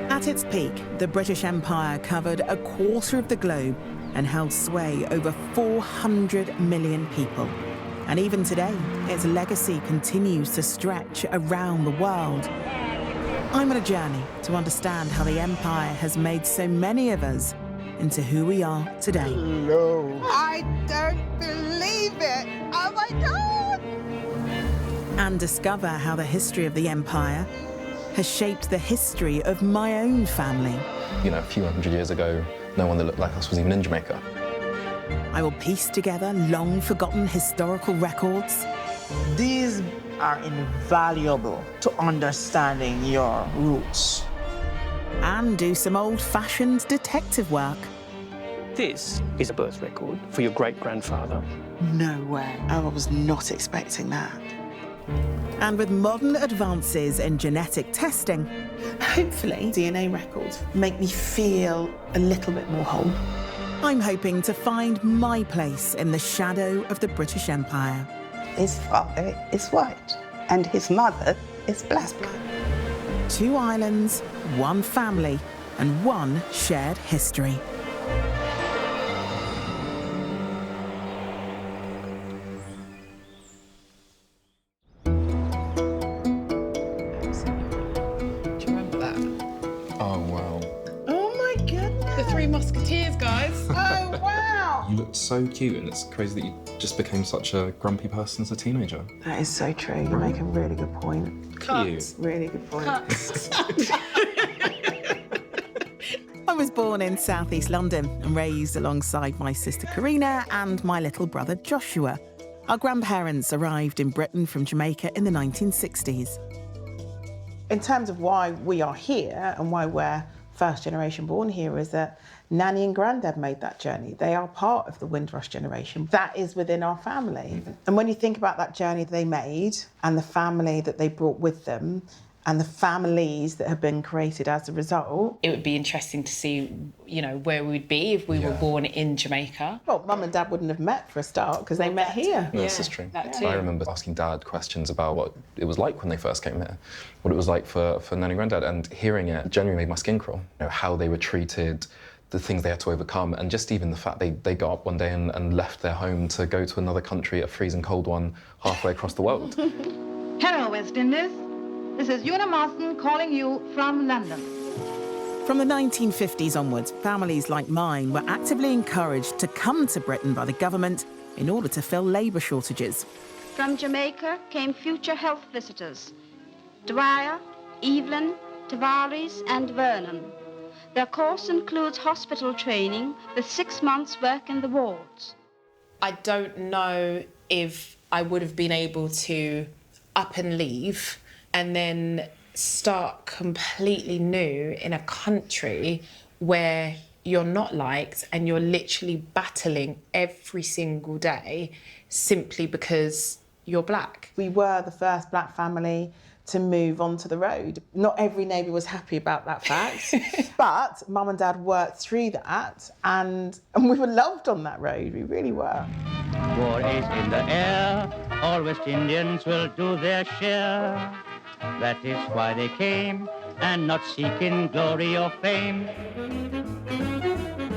At its peak, the British Empire covered a quarter of the globe and held sway over 400 million people. And even today, its legacy continues to stretch around the world. I'm on a journey to understand how the Empire has made so many of us into who we are today. Hello. I don't believe it! Oh my God! And discover how the history of the Empire has shaped the history of my own family. You know, a few hundred years ago, no one that looked like us was even in Jamaica. I will piece together long-forgotten historical records. These are invaluable to understanding your roots. And do some old-fashioned detective work. This is a birth record for your great-grandfather. No way. I was not expecting that. And with modern advances in genetic testing, Hopefully, DNA records make me feel a little bit more whole. I'm hoping to find my place in the shadow of the British Empire. His father is white and his mother is black. 2 islands, 1 family, and 1 shared history. Do you remember that? Oh, wow. Oh my goodness. The Three Musketeers, guys. Oh wow. You looked so cute, and it's crazy that you just became such a grumpy person as a teenager. That is so true. You make a really good point. Cute. Really good point. I was born in southeast London and raised alongside my sister Karina and my little brother Joshua. Our grandparents arrived in Britain from Jamaica in the 1960s. In terms of why we are here and why we're first generation born here is that Nanny and Grandad made that journey. They are part of the Windrush generation. That is within our family. And when you think about that journey they made and the family that they brought with them and the families that have been created as a result. It would be interesting to see, you know, where we'd be if we were born in Jamaica. Well, Mum and Dad wouldn't have met for a start because they met here. Yeah, this is true. that too. I remember asking Dad questions about what it was like when they first came here, what it was like for Nanny and Grandad, and hearing it genuinely made my skin crawl. You know, how they were treated, the things they had to overcome, and just even the fact they got up one day and left their home to go to another country, a freezing cold one, halfway across the world. Hello, West Indies. This is Una Marston calling you from London. From the 1950s onwards, families like mine were actively encouraged to come to Britain by the government in order to fill labour shortages. From Jamaica came future health visitors, Dwyer, Evelyn, Tavares and Vernon. Their course includes hospital training with 6 months' work in the wards. I don't know if I would have been able to up and leave and then start completely new in a country where you're not liked and you're literally battling every single day simply because you're black. We were the first black family to move onto the road. Not every neighbour was happy about that fact, but Mum and Dad worked through that and we were loved on that road, we really were. War is in the air, all West Indians will do their share. That is why they came, and not seeking glory or fame.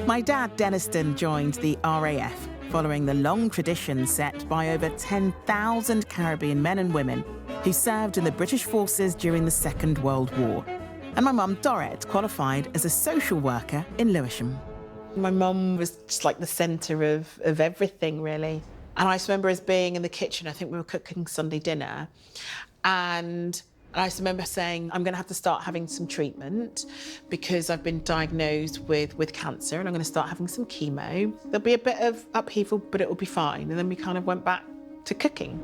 My dad, Denniston, joined the RAF following the long tradition set by over 10,000 Caribbean men and women who served in the British forces during the Second World War. And my mum, Dorrit, qualified as a social worker in Lewisham. My mum was just like the centre of everything, really. And I just remember us being in the kitchen, I think we were cooking Sunday dinner, and I just remember saying, I'm going to have to start having some treatment because I've been diagnosed with cancer and I'm going to start having some chemo. There'll be a bit of upheaval, but it will be fine. And then we kind of went back to cooking.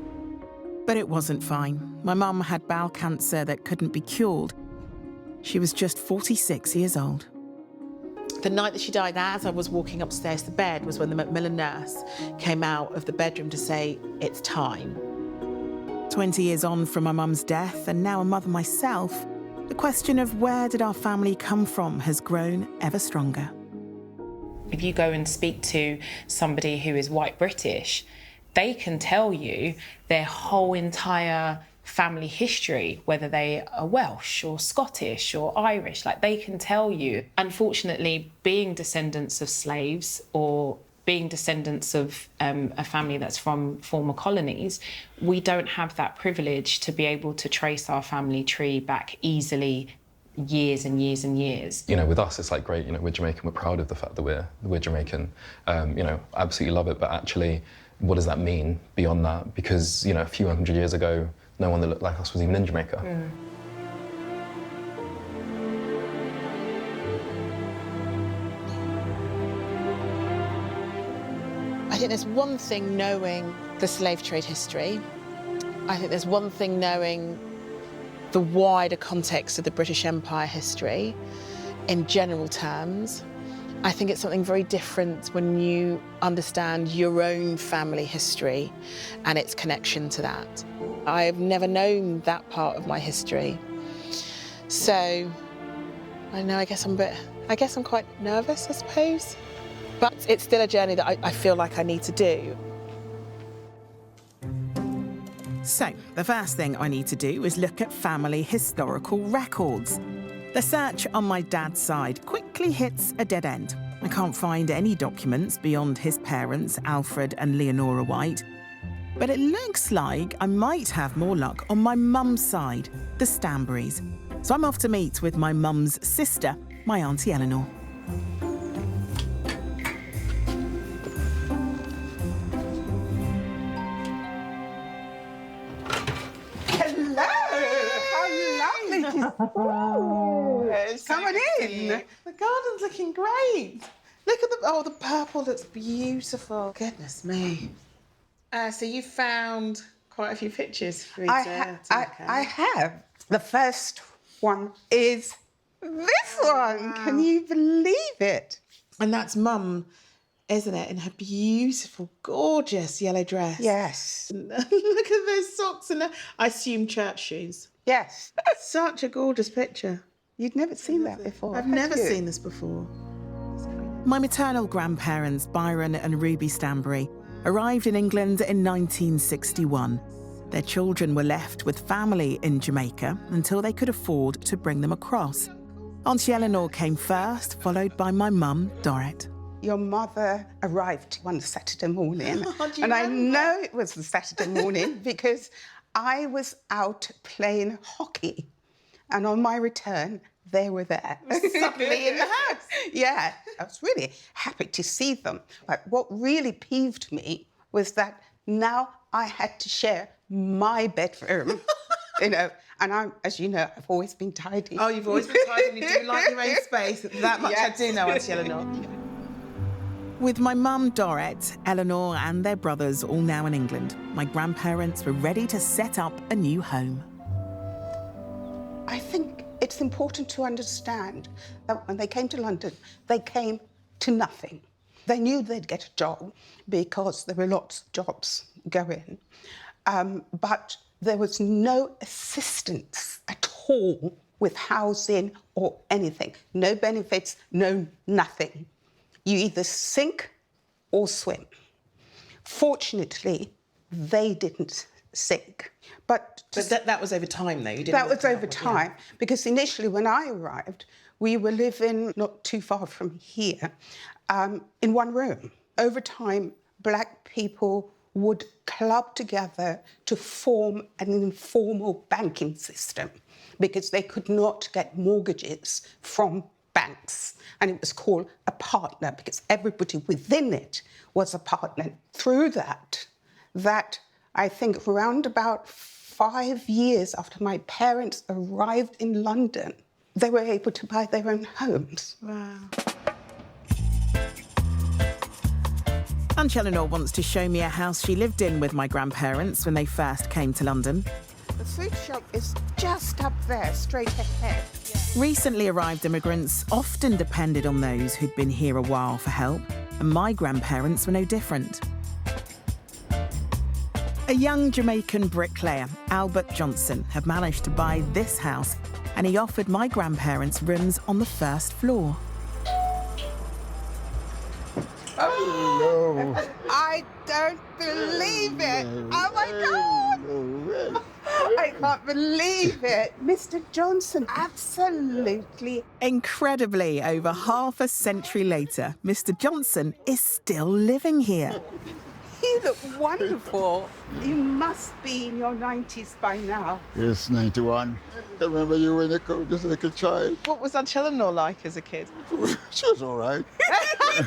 But it wasn't fine. My mum had bowel cancer that couldn't be cured. She was just 46 years old. The night that she died, as I was walking upstairs to bed, was when the Macmillan nurse came out of the bedroom to say, it's time. 20 years on from my mum's death, and now a mother myself, the question of where did our family come from has grown ever stronger. If you go and speak to somebody who is white British, they can tell you their whole entire family history, whether they are Welsh or Scottish or Irish, like they can tell you. Unfortunately, being descendants of slaves or being descendants of a family that's from former colonies, we don't have that privilege to be able to trace our family tree back easily years and years and years. You know, with us, it's like, great, you know, we're Jamaican, we're proud of the fact that we're Jamaican. You know, absolutely love it, but actually, what does that mean beyond that? Because, you know, a few hundred years ago, no one that looked like us was even in Jamaica. Mm. I think there's one thing knowing the slave trade history. I think there's one thing knowing the wider context of the British Empire history in general terms. I think it's something very different when you understand your own family history and its connection to that. I've never known that part of my history. So, I don't know, I guess I'm quite nervous, I suppose. But it's still a journey that I feel like I need to do. So, the first thing I need to do is look at family historical records. The search on my dad's side quickly hits a dead end. I can't find any documents beyond his parents, Alfred and Leonora White. But it looks like I might have more luck on my mum's side, the Stanburys. So I'm off to meet with my mum's sister, my Auntie Eleanor. Come on in. The garden's looking great. Look at the purple looks beautiful. Goodness me. So you found quite a few pictures for me to look at. I have. The first one is this one. Can you believe it? And that's Mum, isn't it? In her beautiful, gorgeous yellow dress. Yes. Look at those socks and I assume church shoes. Yes. Such a gorgeous picture. You'd never seen that before. I've never seen this before. My maternal grandparents, Byron and Ruby Stanbury, arrived in England in 1961. Their children were left with family in Jamaica until they could afford to bring them across. Auntie Eleanor came first, followed by my mum, Dorrit. Your mother arrived one Saturday morning. Oh, do you and I remember? know it was the Saturday morning because I was out playing hockey. And on my return, they were there. Suddenly in the house. Yeah, I was really happy to see them. But what really peeved me was that now I had to share my bedroom, you know. And as you know, I've always been tidy. Oh, you've always been tidy and you do like your own space. That much Yes. I do know, Auntie Eleanor. With my mum, Dorrit, Eleanor and their brothers all now in England, my grandparents were ready to set up a new home. I think it's important to understand that when they came to London, they came to nothing. They knew they'd get a job because there were lots of jobs going, but there was no assistance at all with housing or anything. No benefits, no nothing. You either sink or swim. Fortunately, they didn't sink. But that was over time, though. You didn't that work was it out, over yeah. time, because initially when I arrived, we were living not too far from here, in one room. Over time, black people would club together to form an informal banking system because they could not get mortgages from banks. And it was called a partner because everybody within it was a partner. Through that I think around about 5 years after my parents arrived in London, they were able to buy their own homes. Wow. Aunt Eleanor wants to show me a house she lived in with my grandparents when they first came to London. The food shop is just up there, straight ahead. Recently arrived immigrants often depended on those who'd been here a while for help, and my grandparents were no different. A young Jamaican bricklayer, Albert Johnson, had managed to buy this house, and he offered my grandparents rooms on the first floor. I don't believe it. Oh my God. I can't believe it. Mr. Johnson, absolutely. Incredibly, over half a century later, Mr. Johnson is still living here. You look wonderful. You must be in your 90s by now. Yes, 91. I remember you when you come just like a child. What was Aunt Eleanor like as a kid? She was all right. She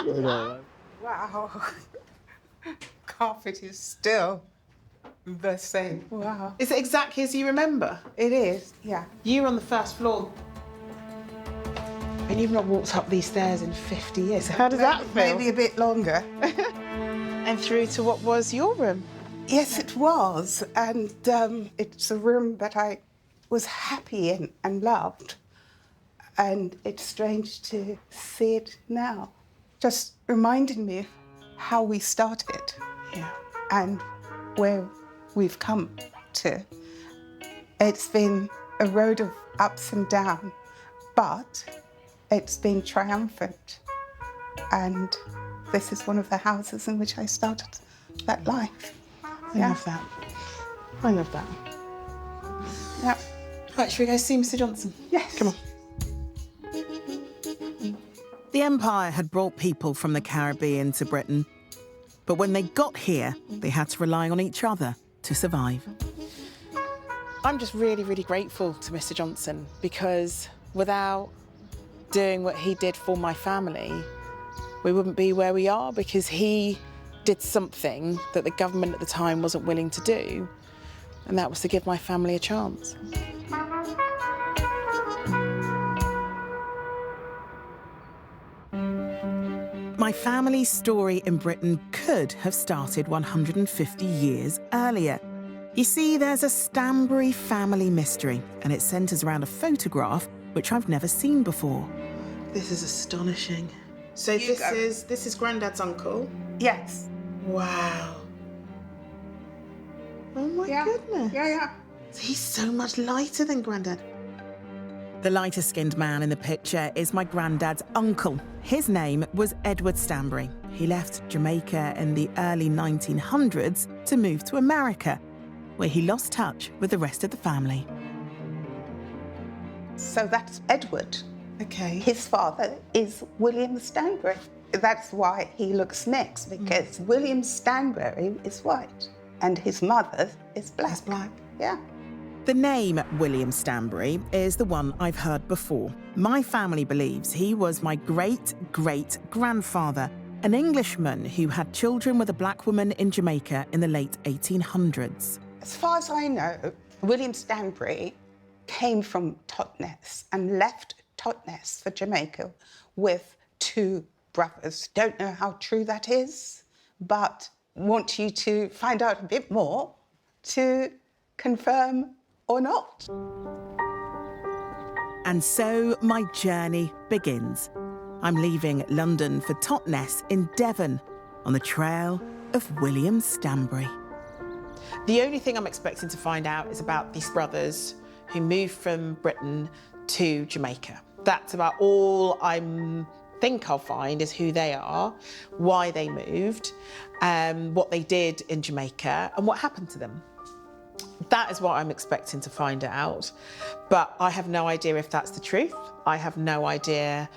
was all right. Wow. Carpet is still the same. Wow. Is it exactly as you remember? It is, yeah. You were on the first floor. And you've not walked up these stairs in 50 years. So how does that feel? Maybe a bit longer. And through to what was your room? Yes, it was. And it's a room that I was happy in and loved. And it's strange to see it now. Just reminded me of how we started. Yeah. And where we've come to. It's been a road of ups and downs, but it's been triumphant. And this is one of the houses in which I started that life. I love that. I love that. Yeah. Right, should we go see Mr. Johnson? Yes. Come on. The Empire had brought people from the Caribbean to Britain. But when they got here, they had to rely on each other to survive. I'm just really, really grateful to Mr. Johnson because without doing what he did for my family, we wouldn't be where we are because he did something that the government at the time wasn't willing to do, and that was to give my family a chance. My family's story in Britain could have started 150 years earlier. You see, there's a Stanbury family mystery, and it centres around a photograph which I've never seen before. This is astonishing. So this is Grandad's uncle? Yes. Wow. Oh my goodness. Yeah. He's so much lighter than Grandad. The lighter-skinned man in the picture is my granddad's uncle. His name was Edward Stanbury. He left Jamaica in the early 1900s to move to America, where he lost touch with the rest of the family. So that's Edward. Okay. His father is William Stanbury. That's why he looks mixed, because William Stanbury is white and his mother is black. That's black. Yeah. The name William Stanbury is the one I've heard before. My family believes he was my great-great-grandfather, an Englishman who had children with a black woman in Jamaica in the late 1800s. As far as I know, William Stanbury came from Totnes and left Totnes for Jamaica with two brothers. Don't know how true that is, but want you to find out a bit more to confirm or not. And so my journey begins. I'm leaving London for Totnes in Devon on the trail of William Stanbury. The only thing I'm expecting to find out is about these brothers who moved from Britain to Jamaica. That's about all I think I'll find is who they are, why they moved, what they did in Jamaica, and what happened to them. That is what I'm expecting to find out. But I have no idea if that's the truth. I have no idea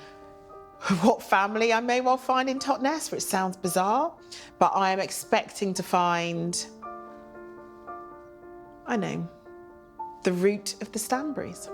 what family I may well find in Totnes, which sounds bizarre. But I am expecting to find, I know, the root of the Stanburys.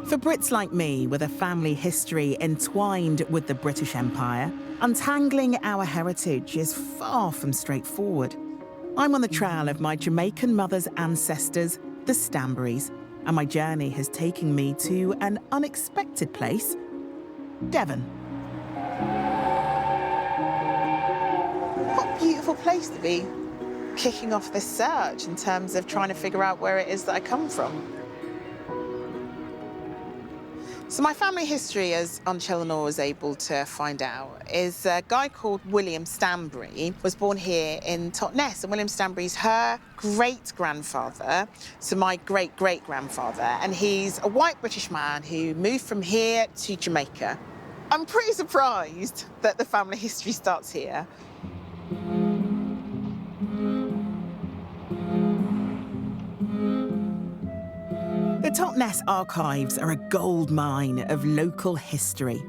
For Brits like me, with a family history entwined with the British Empire, untangling our heritage is far from straightforward. I'm on the trail of my Jamaican mother's ancestors, the Stanburys, and my journey has taken me to an unexpected place, Devon. What a beautiful place to be kicking off this search in terms of trying to figure out where it is that I come from. So my family history, as Aunt Charlene was able to find out, is a guy called William Stanbury was born here in Totnes, and William Stanbury's her great-grandfather, so my great-great-grandfather, and he's a white British man who moved from here to Jamaica. I'm pretty surprised that the family history starts here. The Totnes archives are a gold mine of local history,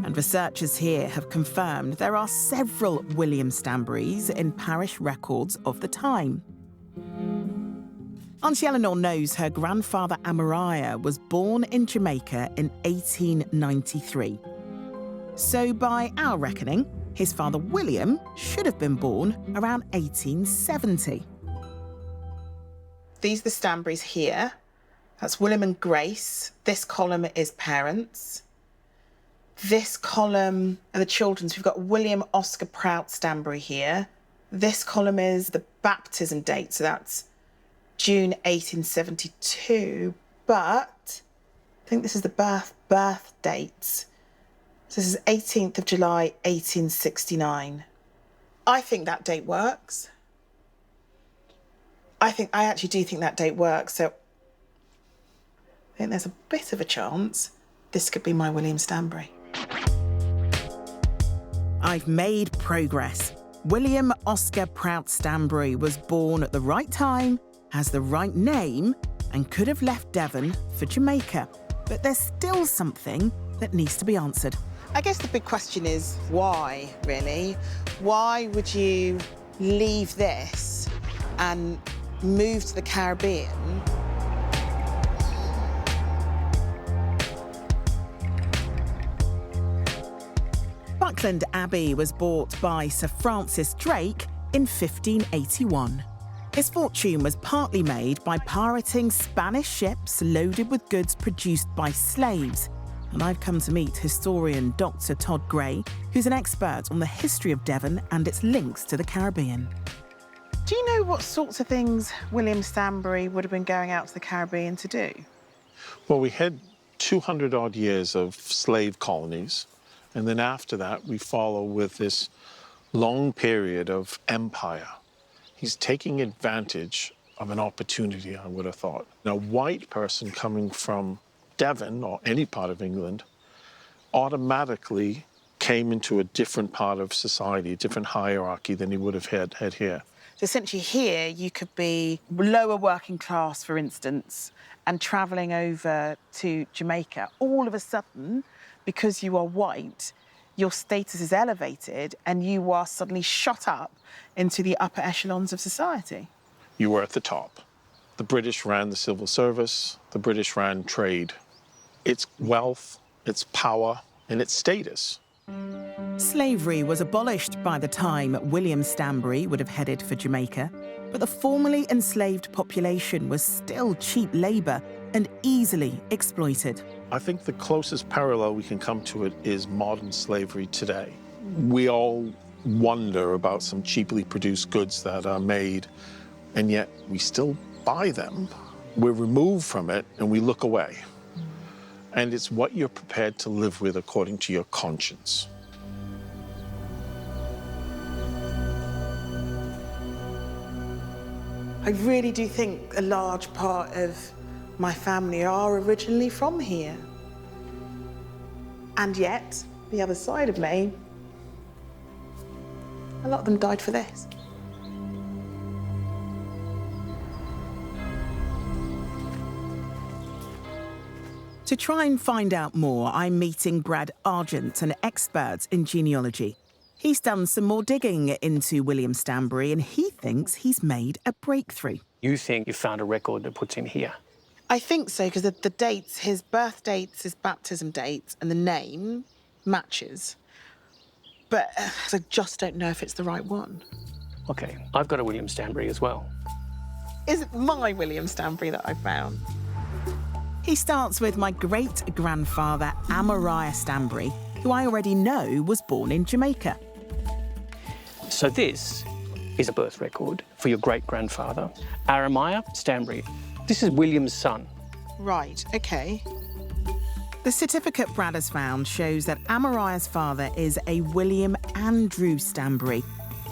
and researchers here have confirmed there are several William Stanburys in parish records of the time. Auntie Eleanor knows her grandfather Amariah was born in Jamaica in 1893. So by our reckoning, his father William should have been born around 1870. These are the Stanburys here. That's William and Grace. This column is parents. This column are the children's. We've got William Oscar Prout Stanbury here. This column is the baptism date, so that's June 1872. But I think this is the birth dates. So this is 18th of July, 1869. I think that date works. I actually do think that date works. So I think there's a bit of a chance this could be my William Stanbury. I've made progress. William Oscar Prout Stanbury was born at the right time, has the right name, and could have left Devon for Jamaica. But there's still something that needs to be answered. I guess the big question is why, really? Why would you leave this and move to the Caribbean? Buckland Abbey was bought by Sir Francis Drake in 1581. His fortune was partly made by pirating Spanish ships loaded with goods produced by slaves. And I've come to meet historian Dr. Todd Gray, who's an expert on the history of Devon and its links to the Caribbean. Do you know what sorts of things William Stanbury would have been going out to the Caribbean to do? Well, we had 200-odd years of slave colonies. And then after that, we follow with this long period of empire. He's taking advantage of an opportunity, I would have thought. A white person coming from Devon or any part of England automatically came into a different part of society, a different hierarchy than he would have had here. So essentially here, you could be lower working class, for instance, and travelling over to Jamaica. All of a sudden, because you are white, your status is elevated and you are suddenly shot up into the upper echelons of society. You were at the top. The British ran the civil service, the British ran trade. Its wealth, its power, and its status. Slavery was abolished by the time William Stanbury would have headed for Jamaica, but the formerly enslaved population was still cheap labour and easily exploited. I think the closest parallel we can come to it is modern slavery today. We all wonder about some cheaply produced goods that are made, and yet we still buy them. We're removed from it and we look away. And it's what you're prepared to live with according to your conscience. I really do think a large part of my family are originally from here. And yet, the other side of me, a lot of them died for this. To try and find out more, I'm meeting Brad Argent, an expert in genealogy. He's done some more digging into William Stanbury and he thinks he's made a breakthrough. You think you found a record that puts him here? I think so, because the dates, his birth dates, his baptism dates, and the name matches. But I just don't know if it's the right one. Okay, I've got a William Stanbury as well. Is it my William Stanbury that I found? He starts with my great-grandfather, Amariah Stanbury, who I already know was born in Jamaica. So this is a birth record for your great-grandfather, Amariah Stanbury. This is William's son. Right, OK. The certificate Brad has found shows that Amariah's father is a William Andrew Stanbury,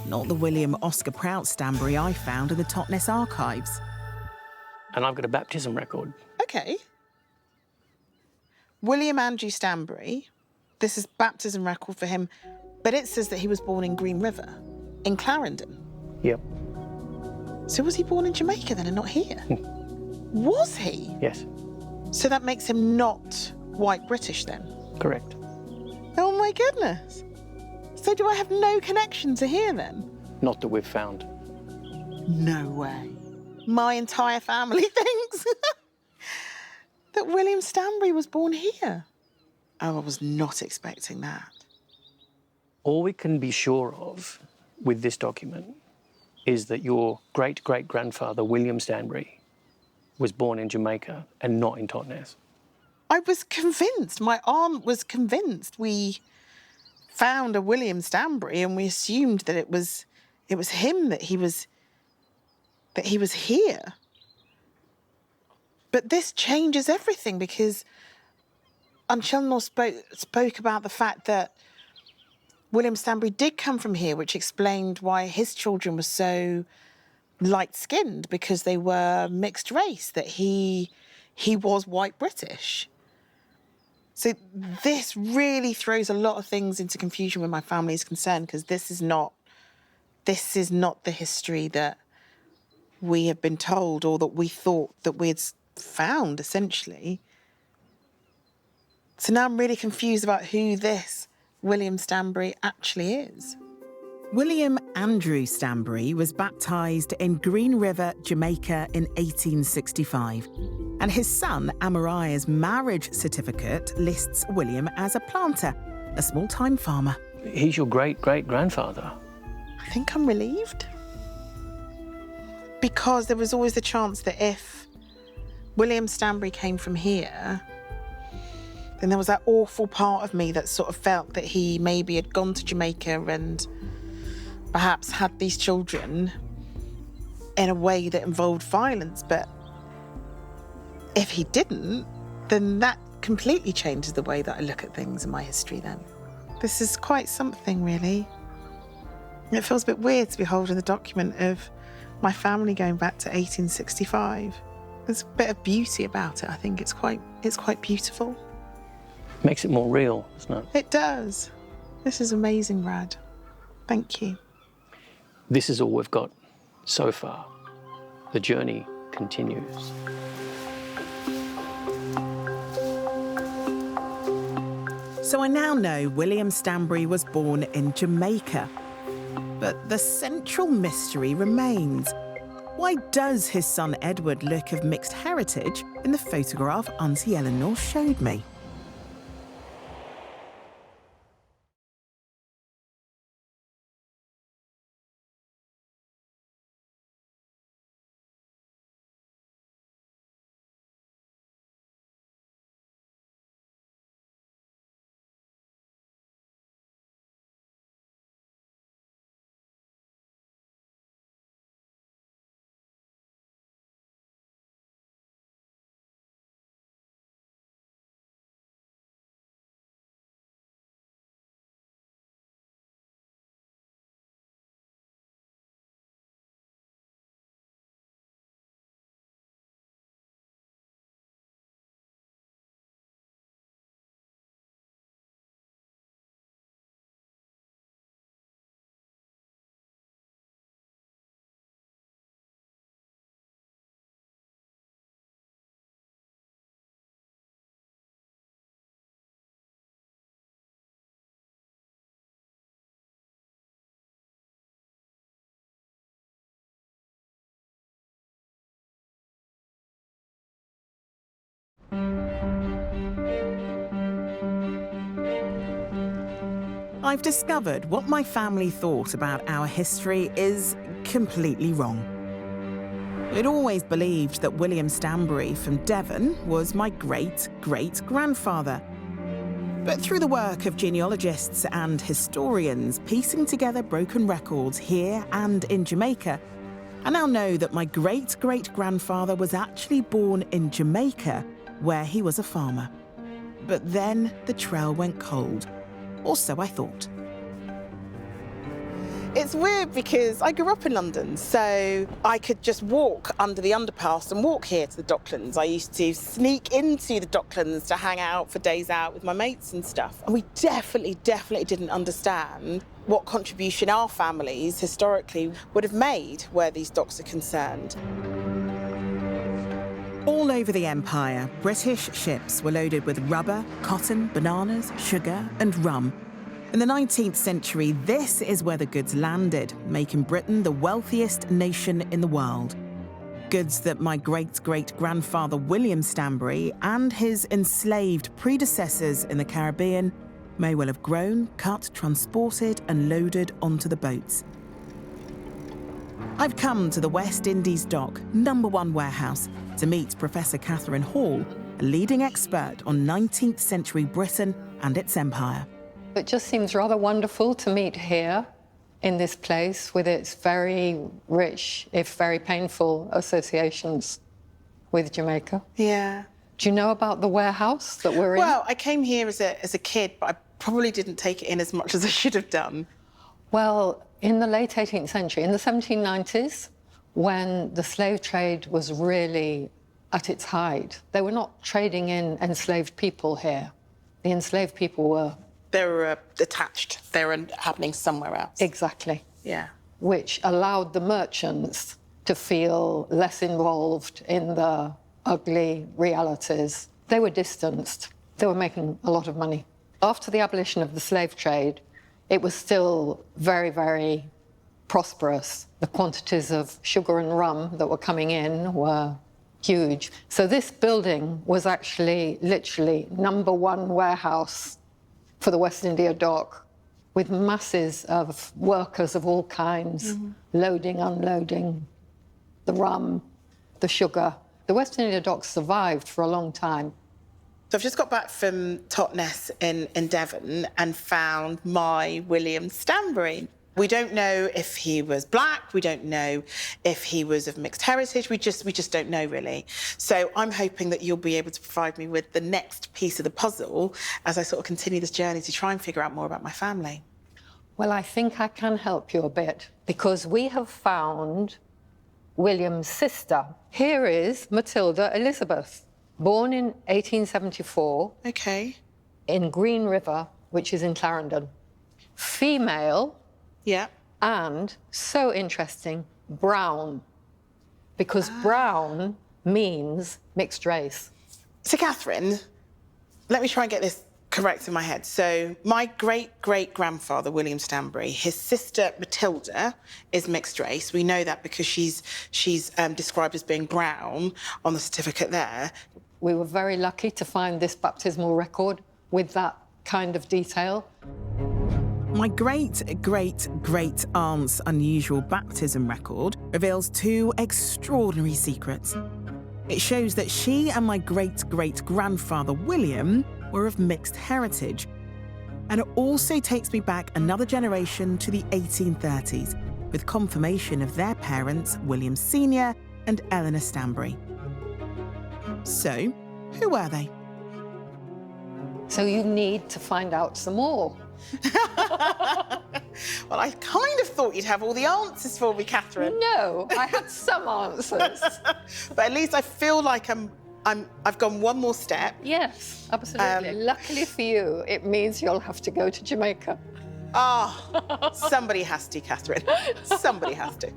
not the William Oscar Prout Stanbury I found in the Totnes archives. And I've got a baptism record. OK. William Andrew Stanbury, this is baptism record for him, but it says that he was born in Green River, in Clarendon. Yep. So was he born in Jamaica then and not here? Was he? Yes. So that makes him not white British then? Correct. Oh my goodness. So do I have no connection to here then? Not that we've found. No way. My entire family thinks that William Stanbury was born here. Oh, I was not expecting that. All we can be sure of with this document is that your great-great-grandfather, William Stanbury, was born in Jamaica and not in Totnes. I was convinced. My aunt was convinced. We found a William Stanbury and we assumed that it was him, that he was here. But this changes everything because Charlene spoke about the fact that William Stanbury did come from here, which explained why his children were so light-skinned, because they were mixed race, that he was white British. So this really throws a lot of things into confusion when my family is concerned, because this is not the history that we have been told or that we thought that we had found, essentially. So now I'm really confused about who this William Stanbury actually is. William Andrew Stanbury was baptised in Green River, Jamaica in 1865. And his son, Amariah's marriage certificate lists William as a planter, a small-time farmer. He's your great-great-grandfather. I think I'm relieved. Because there was always the chance that if William Stanbury came from here, then there was that awful part of me that sort of felt that he maybe had gone to Jamaica and perhaps had these children in a way that involved violence. But if he didn't, then that completely changes the way that I look at things in my history then. This is quite something, really. It feels a bit weird to be holding the document of my family going back to 1865. There's a bit of beauty about it. I think it's quite beautiful. Makes it more real, doesn't it? It does. This is amazing, Brad. Thank you. This is all we've got so far. The journey continues. So I now know William Stanbury was born in Jamaica. But the central mystery remains. Why does his son Edward look of mixed heritage in the photograph Auntie Eleanor showed me? I've discovered what my family thought about our history is completely wrong. I'd always believed that William Stanbury from Devon was my great-great-grandfather. But through the work of genealogists and historians piecing together broken records here and in Jamaica, I now know that my great-great-grandfather was actually born in Jamaica, where he was a farmer. But then the trail went cold. Or so I thought. It's weird because I grew up in London, so I could just walk under the underpass and walk here to the Docklands. I used to sneak into the Docklands to hang out for days out with my mates and stuff. And we definitely didn't understand what contribution our families historically would have made where these docks are concerned. All over the empire, British ships were loaded with rubber, cotton, bananas, sugar and rum. In the 19th century, this is where the goods landed, making Britain the wealthiest nation in the world. Goods that my great-great-grandfather William Stanbury and his enslaved predecessors in the Caribbean may well have grown, cut, transported and loaded onto the boats. I've come to the West Indies Dock, #1 warehouse, to meet Professor Catherine Hall, a leading expert on 19th century Britain and its empire. It just seems rather wonderful to meet here in this place with its very rich, if very painful, associations with Jamaica. Yeah. Do you know about the warehouse that we're in? Well, I came here as a kid, but I probably didn't take it in as much as I should have done. Well, in the late 18th century, in the 1790s, when the slave trade was really at its height, they were not trading in enslaved people here. The enslaved people were... They were attached. They were happening somewhere else. Exactly. Yeah. Which allowed the merchants to feel less involved in the ugly realities. They were distanced. They were making a lot of money. After the abolition of the slave trade, it was still very, very prosperous. The quantities of sugar and rum that were coming in were huge. So this building was actually literally #1 warehouse for the West India Dock, with masses of workers of all kinds, loading, unloading, the rum, the sugar. The West India Dock survived for a long time. So I've just got back from Totnes in Devon and found my William Stanbury. We don't know if he was black, we don't know if he was of mixed heritage, we just don't know really. So I'm hoping that you'll be able to provide me with the next piece of the puzzle as I sort of continue this journey to try and figure out more about my family. Well, I think I can help you a bit, because we have found William's sister. Here is Matilda Elizabeth, born in 1874. Okay. In Green River, which is in Clarendon. Female. Yeah. And, so interesting, brown. Because brown means mixed race. So, Catherine, let me try and get this correct in my head. So, my great-great-grandfather, William Stanbury, his sister, Matilda, is mixed race. We know that because she's described as being brown on the certificate there. We were very lucky to find this baptismal record with that kind of detail. My great-great-great-aunt's unusual baptism record reveals 2 extraordinary secrets. It shows that she and my great-great-grandfather William were of mixed heritage. And it also takes me back another generation to the 1830s, with confirmation of their parents, William Sr. and Eleanor Stanbury. So, who were they? So you need to find out some more. Well, I kind of thought you'd have all the answers for me, Catherine. No, I had some answers. But at least I feel like I've gone one more step. Yes, absolutely. Luckily for you, it means you'll have to go to Jamaica. Ah, somebody has to, Catherine. Somebody has to.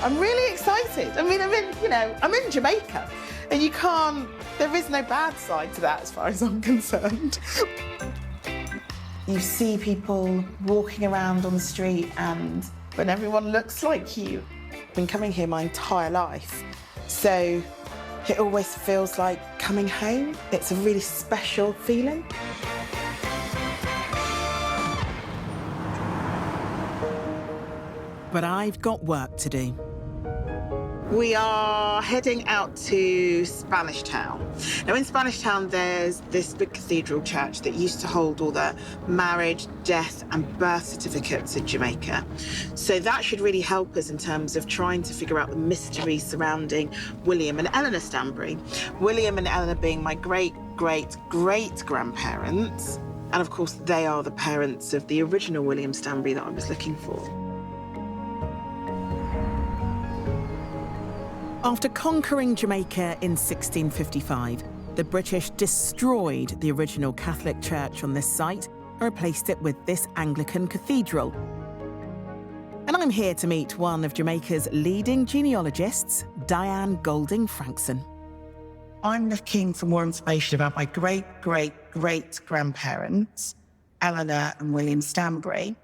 I'm really excited. I mean, I'm in Jamaica, and there is no bad side to that as far as I'm concerned. You see people walking around on the street, and when everyone looks like you. I've been coming here my entire life, so it always feels like coming home. It's a really special feeling. But I've got work to do. We are heading out to Spanish Town. Now, in Spanish Town, there's this big cathedral church that used to hold all the marriage, death, and birth certificates in Jamaica. So that should really help us in terms of trying to figure out the mystery surrounding William and Eleanor Stanbury. William and Eleanor being my great-great-great-grandparents. And of course, they are the parents of the original William Stanbury that I was looking for. After conquering Jamaica in 1655, the British destroyed the original Catholic church on this site and replaced it with this Anglican cathedral. And I'm here to meet one of Jamaica's leading genealogists, Diane Golding Frankson. I'm looking for more information about my great-great-great-grandparents, Eleanor and William Stanbury.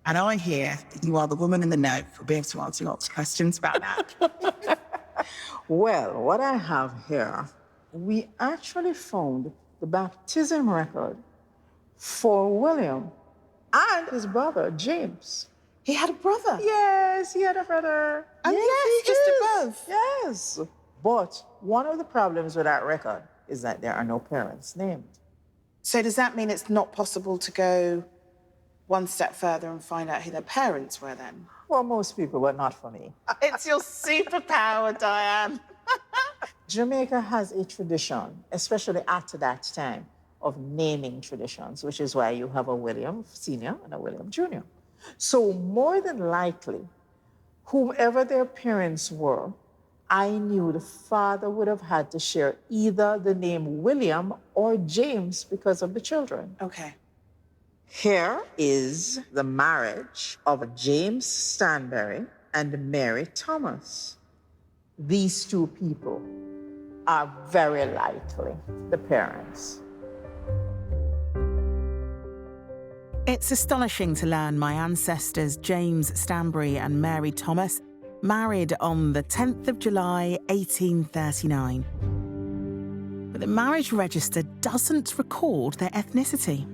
And I hear that you are the woman in the know who'll be able to answer lots of questions about that. Well, what I have here, we actually found the baptism record for William and his brother, James. He had a brother? Yes, he had a brother. And yes, just above. Yes. But one of the problems with that record is that there are no parents named. So does that mean it's not possible to go one step further and find out who their parents were then? Well, most people, but not for me. It's your superpower, Diane. Jamaica has a tradition, especially after that time, of naming traditions, which is why you have a William Sr. and a William Jr. So more than likely, whomever their parents were, I knew the father would have had to share either the name William or James because of the children. Okay. Here is the marriage of James Stanberry and Mary Thomas. These two people are very likely the parents. It's astonishing to learn my ancestors James Stanbury and Mary Thomas married on the 10th of July, 1839. But the marriage register doesn't record their ethnicity.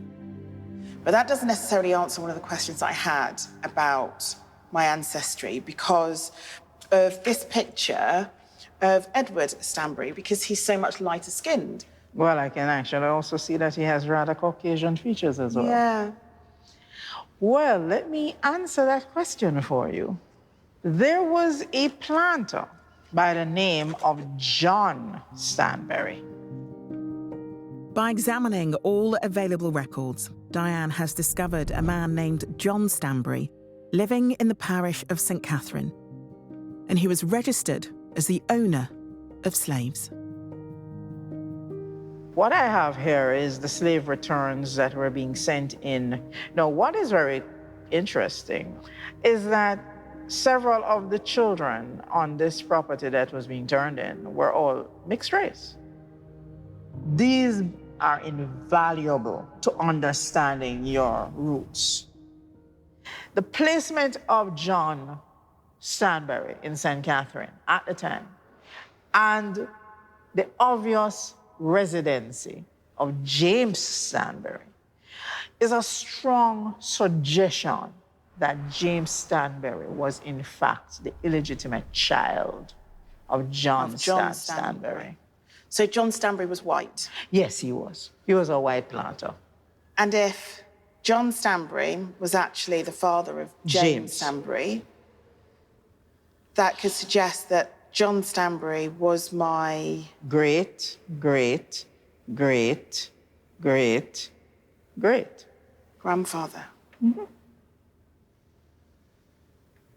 But that doesn't necessarily answer one of the questions I had about my ancestry because of this picture of Edward Stanbury, because he's so much lighter skinned. Well, I can actually also see that he has rather Caucasian features as well. Yeah. Well, let me answer that question for you. There was a planter by the name of John Stanberry. By examining all available records, Diane has discovered a man named John Stanbury living in the parish of St. Catherine, and he was registered as the owner of slaves. What I have here is the slave returns that were being sent in. Now, what is very interesting is that several of the children on this property that was being turned in were all mixed race. These are invaluable to understanding your roots. The placement of John Stanbury in St. Catherine at the time and the obvious residency of James Stanbury is a strong suggestion that James Stanbury was in fact the illegitimate child of John Stanbury. So John Stanbury was white? Yes, he was. He was a white planter. And if John Stanbury was actually the father of James Stanbury, that could suggest that John Stanbury was my great, great, great, great, great grandfather. Mm-hmm.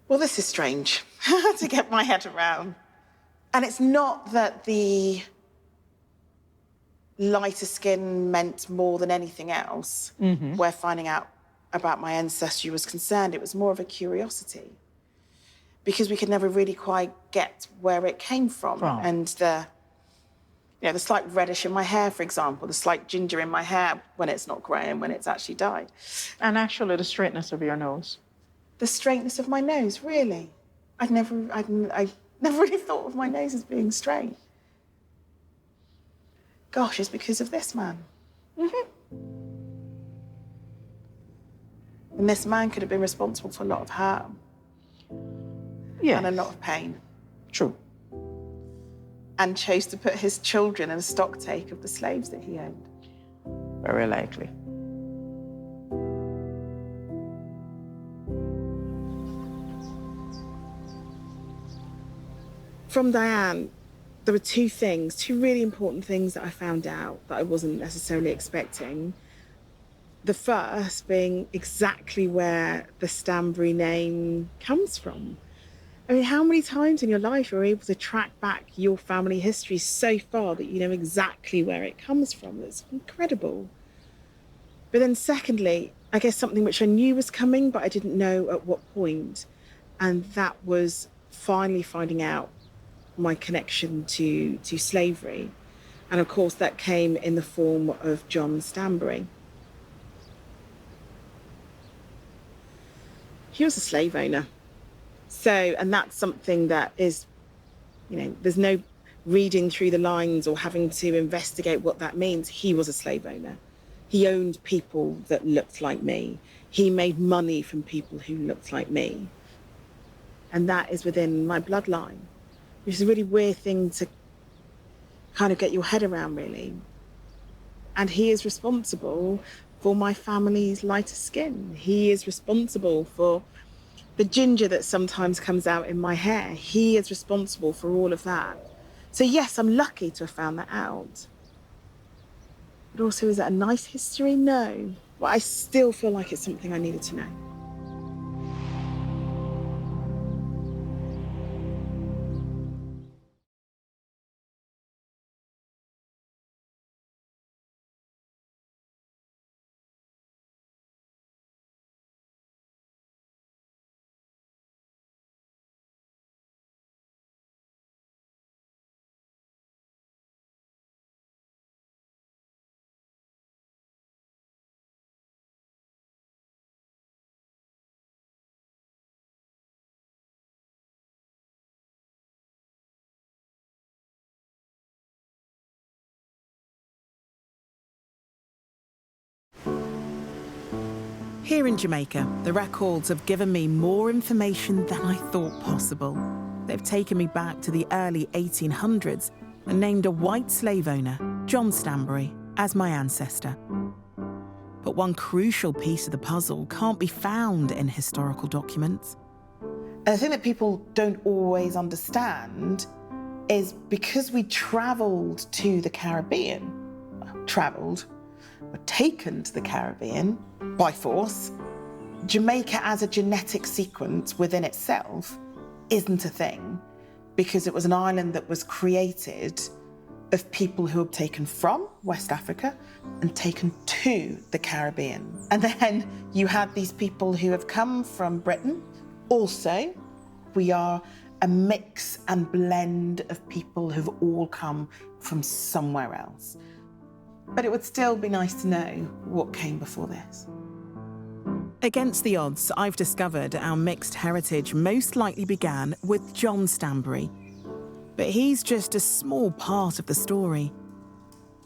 Well, this is strange to get my head around. And it's not that the lighter skin meant more than anything else, where finding out about my ancestry was concerned. It was more of a curiosity. because we could never really quite get where it came from. And the slight reddish in my hair, for example, the slight ginger in my hair when it's not grey and when it's actually dyed. And actually the straightness of your nose. The straightness of my nose, really? I never really thought of my nose as being straight. Gosh, it's because of this man. And this man could have been responsible for a lot of harm. And a lot of pain. True. And chose to put his children in a stock take of the slaves that he owned. Very likely. From Diane, there were two really important things that I found out that I wasn't necessarily expecting. The first being exactly where the Stanbury name comes from. I mean, how many times in your life you're able to track back your family history so far that you know exactly where it comes from? That's incredible. But then secondly, I guess something which I knew was coming, but I didn't know at what point. And that was finally finding out my connection to slavery. And of course, that came in the form of John Stanbury. He was a slave owner. So, and that's something that is, there's no reading through the lines or having to investigate what that means. He was a slave owner. He owned people that looked like me. He made money from people who looked like me. And that is within my bloodline, which is a really weird thing to kind of get your head around, really. And he is responsible for my family's lighter skin. He is responsible for the ginger that sometimes comes out in my hair. He is responsible for all of that. So yes, I'm lucky to have found that out. But also, is it a nice history? No. But I still feel like it's something I needed to know. Here in Jamaica, the records have given me more information than I thought possible. They've taken me back to the early 1800s and named a white slave owner, John Stanbury, as my ancestor. But one crucial piece of the puzzle can't be found in historical documents. And the thing that people don't always understand is because we travelled to the Caribbean, were taken to the Caribbean by force, Jamaica as a genetic sequence within itself isn't a thing, because it was an island that was created of people who were taken from West Africa and taken to the Caribbean. And then you had these people who have come from Britain. Also, we are a mix and blend of people who've all come from somewhere else. But it would still be nice to know what came before this. Against the odds, I've discovered our mixed heritage most likely began with John Stanbury. But he's just a small part of the story.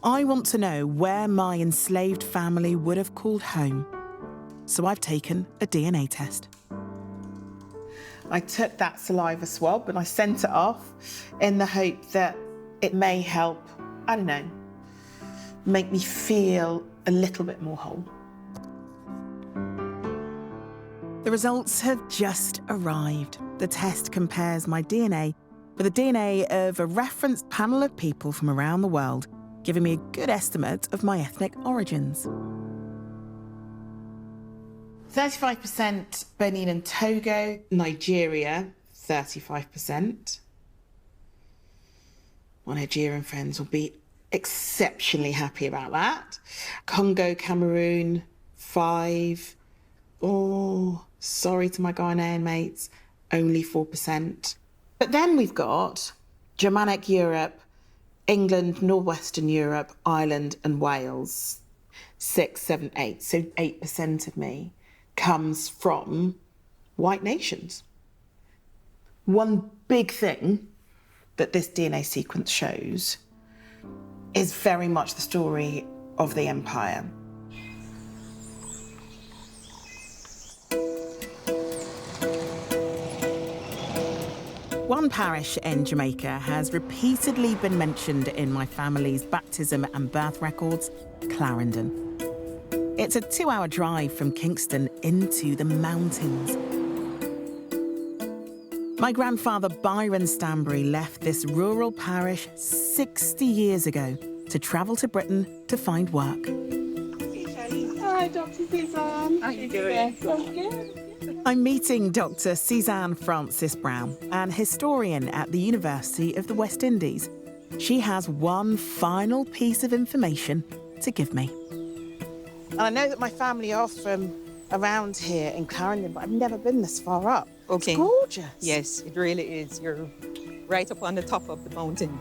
I want to know where my enslaved family would have called home. So I've taken a DNA test. I took that saliva swab and I sent it off in the hope that it may help, I don't know, make me feel a little bit more whole. The results have just arrived. The test compares my DNA with the DNA of a referenced panel of people from around the world, giving me a good estimate of my ethnic origins. 35% Benin and Togo, Nigeria, 35%. My Nigerian friends will be exceptionally happy about that. Congo, Cameroon, 5. Oh, sorry to my Ghanaian mates, only 4%. But then we've got Germanic Europe, England, Northwestern Europe, Ireland and Wales. 6, 7, 8. So 8% of me comes from white nations. One big thing that this DNA sequence shows is very much the story of the empire. One parish in Jamaica has repeatedly been mentioned in my family's baptism and birth records, Clarendon. It's a 2-hour drive from Kingston into the mountains. My grandfather Byron Stanbury left this rural parish 60 years ago to travel to Britain to find work. Hi, Dr. Suzanne. How are you doing? I'm good. I'm meeting Dr. Suzanne Francis Brown, an historian at the University of the West Indies. She has one final piece of information to give me. And I know that my family are from around here in Clarendon, but I've never been this far up. Okay. It's gorgeous. Yes, it really is. You're right up on the top of the mountain.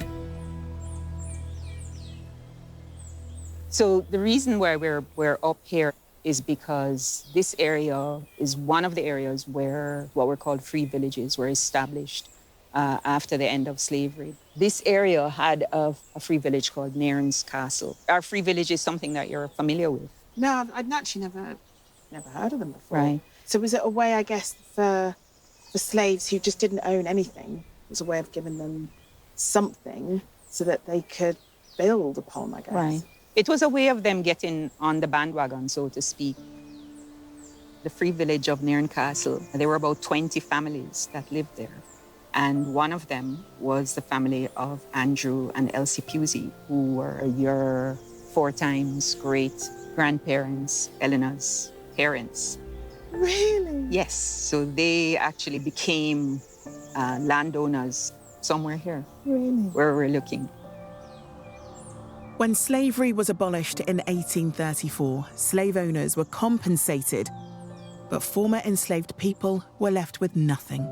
So the reason why we're up here is because this area is one of the areas where what were called free villages were established after the end of slavery. This area had a free village called Nairn's Castle. Our free village is something that you're familiar with. No, I'd actually never heard of them before. Right. So was it a way, I guess, for slaves who just didn't own anything? It was a way of giving them something so that they could build upon, I guess. Right. It was a way of them getting on the bandwagon, so to speak. The free village of Nairn Castle, there were about 20 families that lived there. And one of them was the family of Andrew and Elsie Pusey, who were your 4 times great-grandparents, Eleanor's parents. Really? Yes. So they actually became landowners somewhere here. Really? Where we're looking. When slavery was abolished in 1834, slave owners were compensated, but former enslaved people were left with nothing.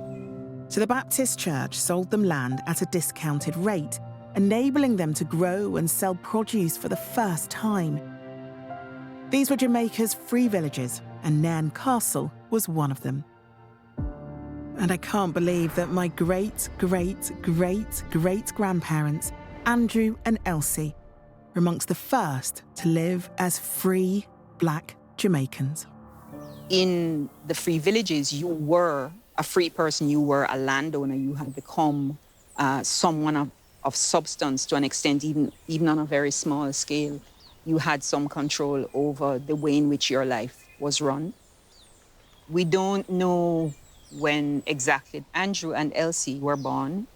So the Baptist Church sold them land at a discounted rate, enabling them to grow and sell produce for the first time. These were Jamaica's free villages, and Nairn Castle was one of them. And I can't believe that my great-great-great-great-grandparents, Andrew and Elsie, were amongst the first to live as free black Jamaicans. In the free villages, you were a free person, you were a landowner, you had become someone of substance to an extent, even on a very small scale. You had some control over the way in which your life was run. We don't know when exactly Andrew and Elsie were born,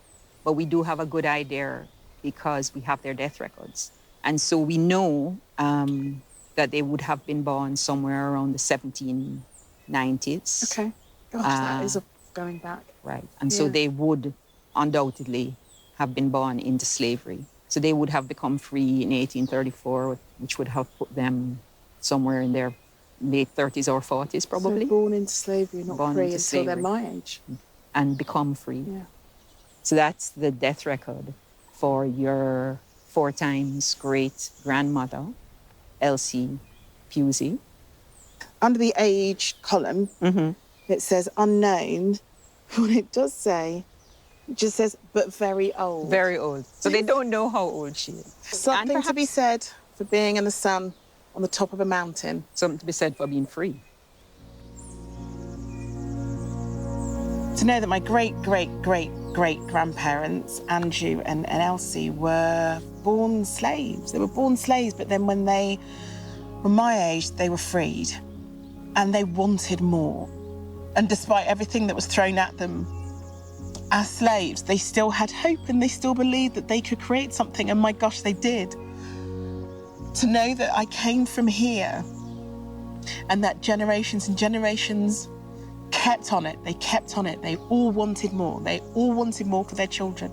but we do have a good idea because we have their death records. And so we know that they would have been born somewhere around the 1790s. Okay. Gosh, that is going back. Right. And so they would undoubtedly have been born into slavery. So they would have become free in 1834, which would have put them somewhere in their late 30s or 40s, probably. So born into slavery, not Born free into until slavery. they're my age. And become free. Yeah. So that's the death record for your 4 times great-grandmother, Elsie Pusey. Under the age column, it says unknown. What it does say, it just says, but very old. Very old. So they don't know how old she is. Something to be said for being in the sun on the top of a mountain. Something to be said for being free. To know that my great-great-great-great-grandparents, Andrew and Elsie, were born slaves. They were born slaves, but then when they were my age, they were freed. And they wanted more. And despite everything that was thrown at them as slaves, they still had hope and they still believed that they could create something. And my gosh, they did. To know that I came from here and that generations and generations kept on it. They kept on it. They all wanted more. They all wanted more for their children.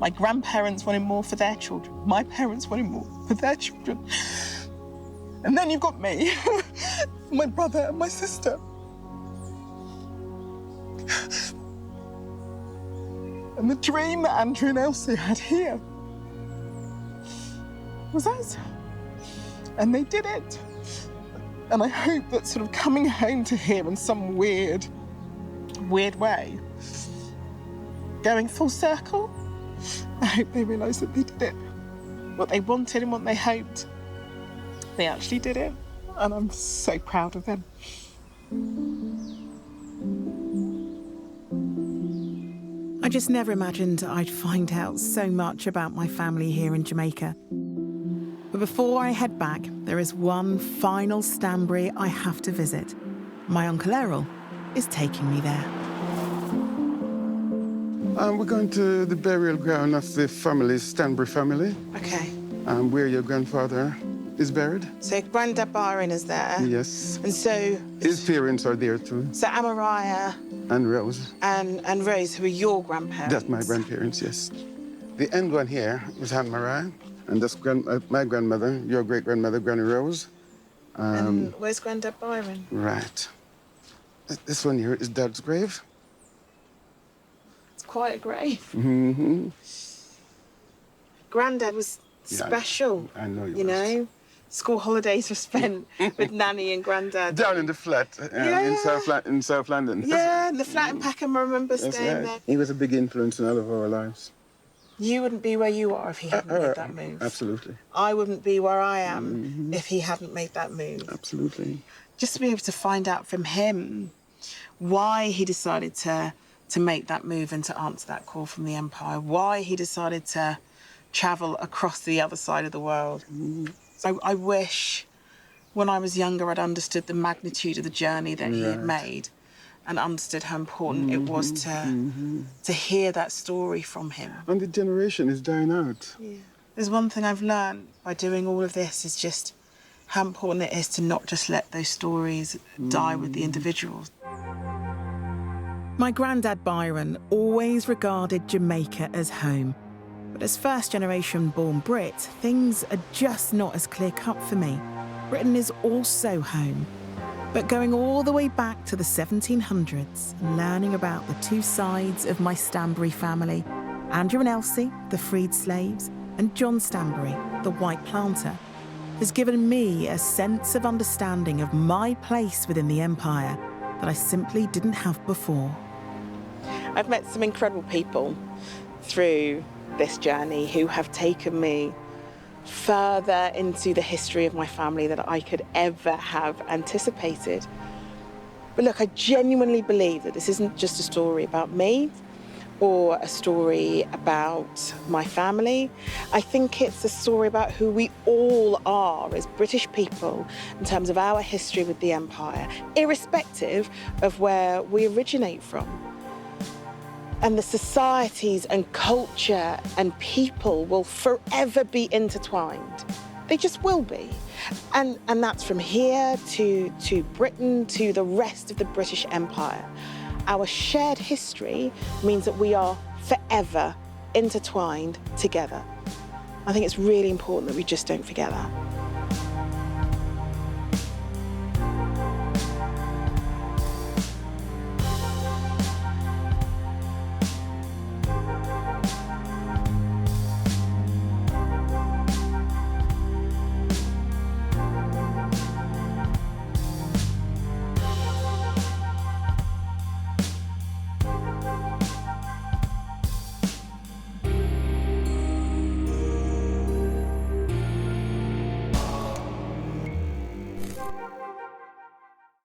My grandparents wanted more for their children. My parents wanted more for their children. And then you've got me, my brother and my sister. And the dream that Andrew and Elsie had here was us. And they did it. And I hope that sort of coming home to here in some weird way, going full circle, I hope they realise that they did it. What they wanted and what they hoped, they actually did it. And I'm so proud of them. I just never imagined I'd find out so much about my family here in Jamaica. But before I head back, there is one final Stanbury I have to visit. My Uncle Errol is taking me there. We're going to the burial ground of the family, Stanbury family. Okay. Where your grandfather is buried. So Grandad Byron is there. Yes. And so... His parents are there too. So Amariah... And Rose. And Rose, who are your grandparents. That's my grandparents, yes. The end one here is Aunt Mariah, and that's my grandmother, your great-grandmother, Granny Rose. And where's Grandad Byron? Right. This one here is Dad's grave. It's quite a grave. Mm-hmm. Grandad was special. I know you know? School holidays were spent with Nanny and Grandad. Down in the flat in South London. Yeah, in the flat in Peckham, I remember staying there. He was a big influence in all of our lives. You wouldn't be where you are if he hadn't made that move. Absolutely. I wouldn't be where I am if he hadn't made that move. Absolutely. Just to be able to find out from him why he decided to make that move and to answer that call from the Empire, why he decided to travel across the other side of the world. So I wish when I was younger I'd understood the magnitude of the journey that he had made and understood how important it was to hear that story from him. And the generation is dying out. Yeah. There's one thing I've learned by doing all of this is just how important it is to not just let those stories die with the individuals. My granddad Byron always regarded Jamaica as home. But as first-generation born Brit, things are just not as clear-cut for me. Britain is also home. But going all the way back to the 1700s and learning about the two sides of my Stanbury family, Andrew and Elsie, the freed slaves, and John Stanbury, the white planter, has given me a sense of understanding of my place within the empire that I simply didn't have before. I've met some incredible people through this journey who have taken me further into the history of my family than I could ever have anticipated. But look, I genuinely believe that this isn't just a story about me or a story about my family. I think it's a story about who we all are as British people in terms of our history with the Empire, irrespective of where we originate from. And the societies and culture and people will forever be intertwined. They just will be. And that's from here to Britain to the rest of the British Empire. Our shared history means that we are forever intertwined together. I think it's really important that we just don't forget that.